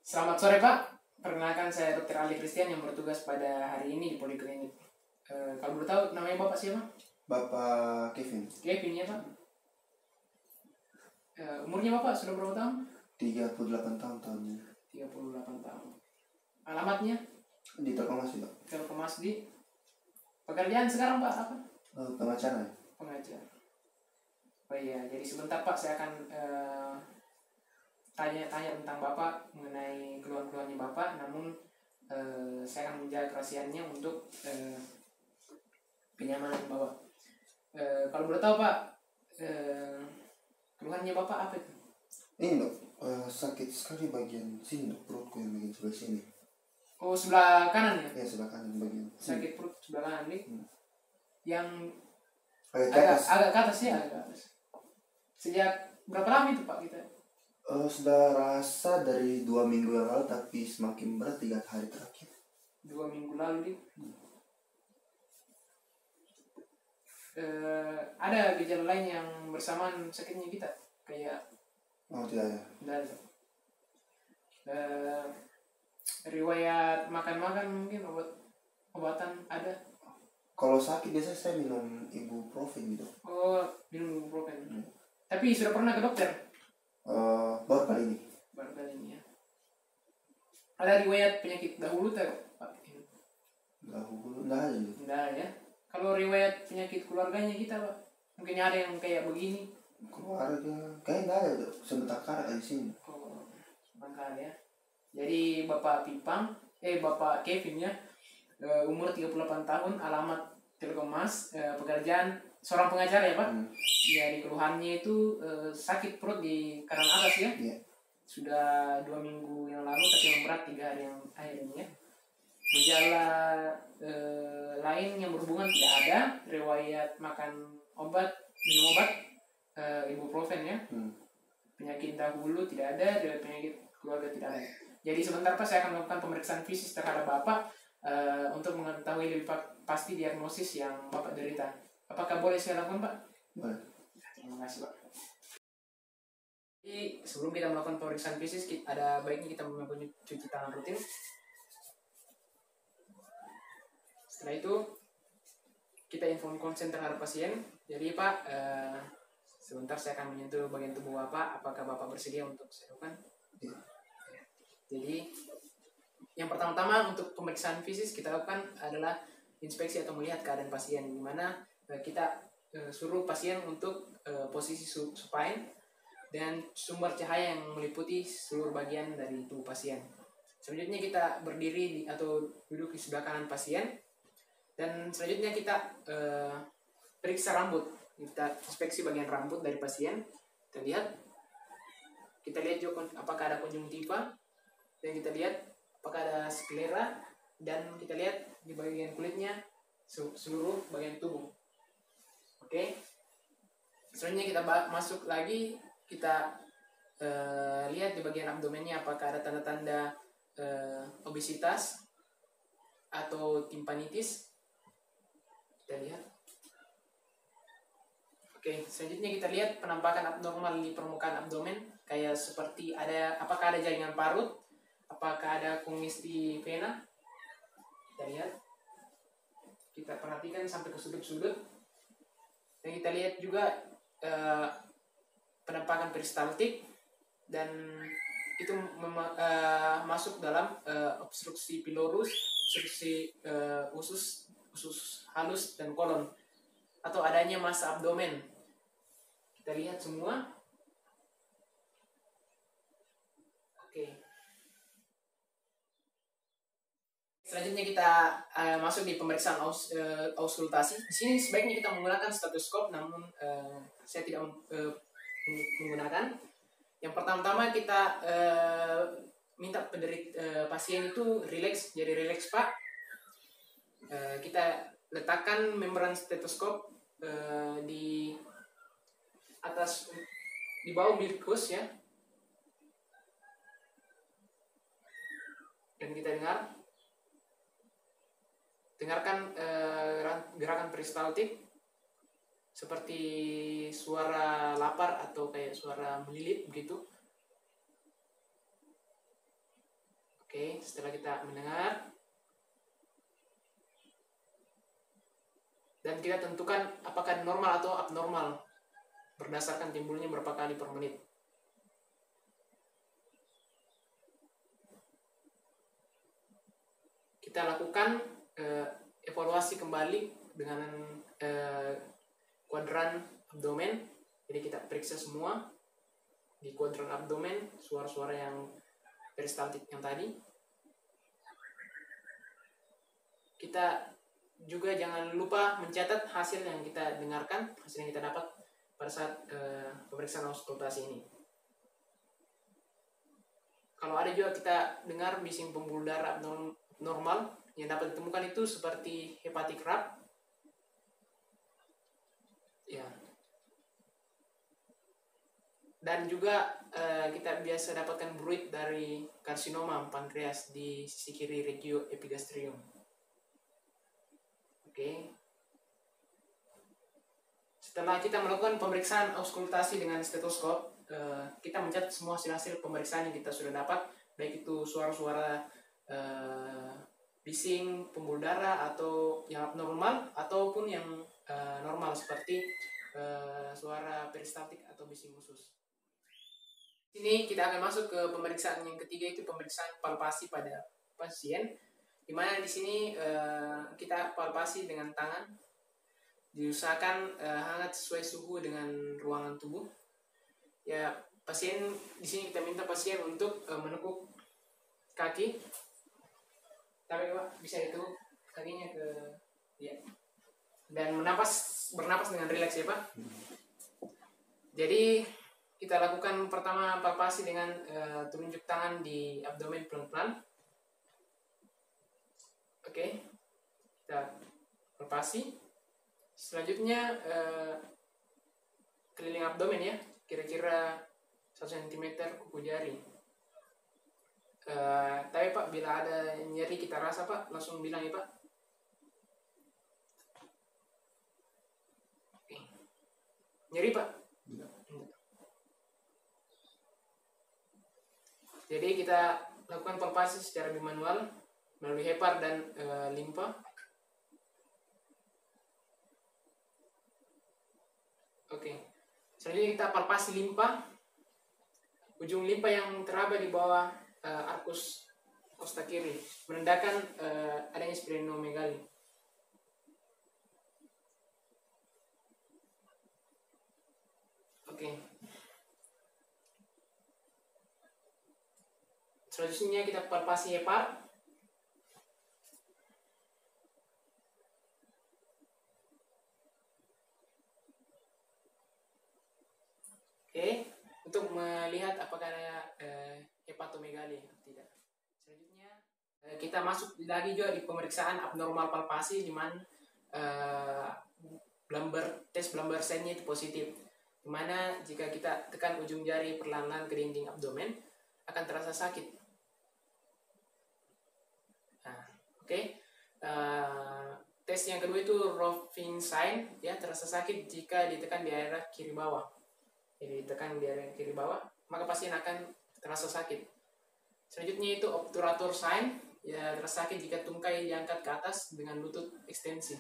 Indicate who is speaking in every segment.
Speaker 1: Selamat sore Pak, perkenalkan saya Dr. Ali Christian yang bertugas pada hari ini di Poliklinik. Kalau boleh tahu namanya Bapak siapa?
Speaker 2: Bapak Kevin.
Speaker 1: Kevin ya Pak. Umurnya Bapak sudah berapa tahun?
Speaker 2: 38 tahun tahunnya.
Speaker 1: 38 tahun. Alamatnya?
Speaker 2: Di Telkommas Pak.
Speaker 1: Telkommas di pekerjaan sekarang Pak apa?
Speaker 2: Pengacara.
Speaker 1: Pengajar. Oh iya, jadi sebentar Pak saya akan tanya-tanya tentang Bapak mengenai keluhan-keluhannya Bapak, namun saya akan menjaga kerahasiaannya untuk kenyamanan Bapak. Kalau boleh tahu Pak, keluhannya Bapak apa itu?
Speaker 2: Ini dok, sakit sekali bagian sini dok, perutku yang bagian sebelah sini.
Speaker 1: Oh, sebelah kanan ya?
Speaker 2: Ya sebelah kanan bagian.
Speaker 1: Sakit perut sebelah kanan nih. Yang
Speaker 2: Agak ke atas.
Speaker 1: agak ke atas ya, agak ke atas. Sejak berapa lama itu Pak kita?
Speaker 2: Sudah rasa dari 2 minggu yang lalu, tapi semakin berat 3 hari terakhir.
Speaker 1: 2 minggu lalu nih. Ada gejala lain yang bersamaan sakitnya kita, kayak
Speaker 2: Tidak ada.
Speaker 1: tidak ada. Riwayat makan mungkin obatan ada.
Speaker 2: Kalau sakit biasanya saya minum ibuprofen gitu.
Speaker 1: Oh, minum ibuprofen. Tapi sudah pernah ke dokter?
Speaker 2: Baru kali ini.
Speaker 1: Baru kali ini ya. Ada riwayat penyakit dahulu tak Pak?
Speaker 2: Dahulu enggak ada gitu.
Speaker 1: Tidak ada ya. Kalau riwayat penyakit keluarganya kita Pak, mungkin ada yang kayak begini.
Speaker 2: Keluarga kayaknya enggak ada dok. Sebentar karat di sini.
Speaker 1: Oh, mangkal ya. Jadi Bapak Bapak Kevin ya, umur 38 tahun, alamat Telkommas, pekerjaan seorang pengacara ya Pak. Jadi keluhannya itu sakit perut di kanan atas ya.
Speaker 2: Iya.
Speaker 1: Sudah 2 minggu yang lalu, tapi yang berat 3 hari yang akhir ini ya. Gejala lain yang berhubungan tidak ada, riwayat minum obat, ibuprofen ya. Penyakit dahulu tidak ada, riwayat penyakit keluarga tidak ada. Jadi sebentar Pak, saya akan melakukan pemeriksaan fisik terhadap Bapak untuk mengetahui lebih pasti diagnosis yang Bapak derita. Apakah boleh saya lakukan Pak?
Speaker 2: Boleh.
Speaker 1: Terima kasih Pak. Jadi sebelum kita melakukan pemeriksaan fisik, ada baiknya kita melakukan cuci tangan rutin. Setelah itu kita inform konsen terhadap pasien. Jadi Pak, sebentar saya akan menyentuh bagian tubuh Bapak. Apakah Bapak bersedia untuk saya lakukan?
Speaker 2: Iya.
Speaker 1: Jadi yang pertama-tama untuk pemeriksaan fisik kita lakukan adalah inspeksi atau melihat keadaan pasien, di mana kita suruh pasien untuk posisi supine dan sumber cahaya yang meliputi seluruh bagian dari tubuh pasien. Selanjutnya kita berdiri atau duduk di sebelah kanan pasien, dan selanjutnya kita periksa rambut. Kita inspeksi bagian rambut dari pasien. Kita lihat juga apakah ada konjungtiva, dan kita lihat apakah ada sklera, dan kita lihat di bagian kulitnya seluruh bagian tubuh. Oke. Selanjutnya kita masuk lagi, kita lihat di bagian abdomennya apakah ada tanda-tanda obesitas atau timpanitis. Kita lihat. Oke, selanjutnya kita lihat penampakan abnormal di permukaan abdomen, kayak seperti apakah ada jaringan parut, apakah ada kumis di vena. Kita lihat. Kita perhatikan sampai ke sudut-sudut. Dan kita lihat juga penampakan peristaltik, dan itu masuk dalam obstruksi pilorus, obstruksi usus halus dan kolon, atau adanya massa abdomen. Kita lihat semua. Oke. Selanjutnya kita masuk di pemeriksaan auskultasi. Di sini sebaiknya kita menggunakan stetoskop, namun saya tidak menggunakan. Yang pertama-tama kita minta pasien itu rileks. Jadi rileks Pak. Kita letakkan membran stetoskop di atas, di bawah umbilikus ya. Dan kita dengarkan gerakan peristaltik seperti suara lapar atau kayak suara melilit begitu. Oke, setelah kita mendengar dan kita tentukan apakah normal atau abnormal berdasarkan timbulnya berapa kali per menit. Kita lakukan evaluasi kembali dengan kuadran abdomen. Jadi kita periksa semua di kuadran abdomen suara-suara yang peristaltik yang tadi. Kita juga jangan lupa mencatat hasil yang kita dengarkan, hasil yang kita dapat pada saat pemeriksaan auskultasi ini. Kalau ada juga kita dengar bising pembuluh darah normal yang dapat ditemukan itu seperti hepatic rab, ya. Dan juga kita biasa dapatkan bruit dari karsinoma pankreas di sisi kiri regio epigastrium. Oke. Setelah kita melakukan pemeriksaan auskultasi dengan stetoskop, kita mencatat semua hasil pemeriksaan yang kita sudah dapat, baik itu suara-suara bising pembuluh darah atau yang abnormal ataupun yang normal seperti suara peristaltik atau bising usus. Sini kita akan masuk ke pemeriksaan yang ketiga, itu pemeriksaan palpasi pada pasien, di mana di sini kita palpasi dengan tangan, diusahakan hangat sesuai suhu dengan ruangan tubuh. Ya, pasien di sini kita minta pasien untuk menekuk kaki, tapi Pak bisa itu kakinya ke ya, dan bernapas dengan rileks ya Pak. Jadi kita lakukan pertama palpasi dengan tunjuk tangan di abdomen pelan-pelan. Oke, kita palpasi. Selanjutnya keliling abdomen ya, kira-kira 1 cm kuku jari. Tapi Pak, bila ada nyeri kita rasa Pak, langsung bilang ya Pak. Oke. Nyeri Pak? Enggak. Jadi kita lakukan palpasi secara bimanual melalui hepar dan limpa. Oke. Selanjutnya kita palpasi limpa. Ujung limpa yang teraba di bawah arkus kosta kiri menandakan adanya splenomegali. Oke. Selanjutnya kita palpasi hepar. Oke, untuk melihat apakah ada hepatomegali atau tidak. Selanjutnya kita masuk lagi juga di pemeriksaan abnormal palpasi, di mana tes Blamber-Seinnya itu positif. Di mana jika kita tekan ujung jari perlahan-lahan ke dinding abdomen akan terasa sakit. Nah, oke. Tes yang kedua itu Roving sign, ya, terasa sakit jika ditekan di area kiri bawah. Jadi ditekan di area kiri bawah, maka pasien akan terasa sakit. Selanjutnya itu obturator sign, ya, terasa sakit jika tungkai diangkat ke atas dengan lutut ekstensi.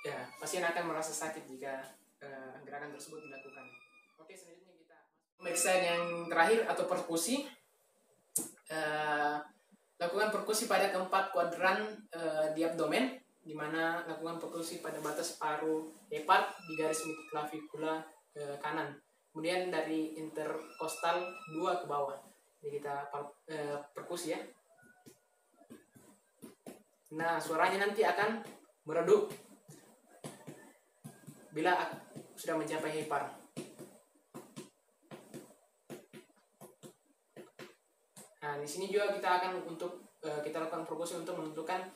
Speaker 1: Ya, pasien akan merasa sakit jika gerakan tersebut dilakukan. Oke, selanjutnya kita pemeriksaan yang terakhir atau perkusi. Lakukan perkusi pada keempat kuadran di abdomen, di mana lakukan perkusi pada batas paru hepar di garis midclavikula kanan. Kemudian dari interkostal 2 ke bawah. Jadi kita perkusi ya. Nah, suaranya nanti akan meredup bila sudah mencapai hepar. Nah, di sini juga kita akan kita lakukan perkusi untuk menentukan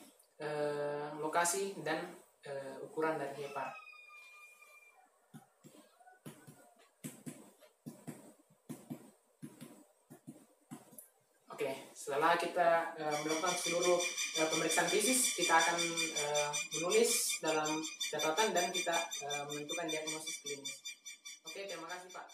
Speaker 1: lokasi dan ukuran dari hepar. Oke, setelah kita melakukan seluruh pemeriksaan fisik, kita akan menulis dalam catatan dan kita menentukan diagnosis klinis. Oke, terima kasih Pak.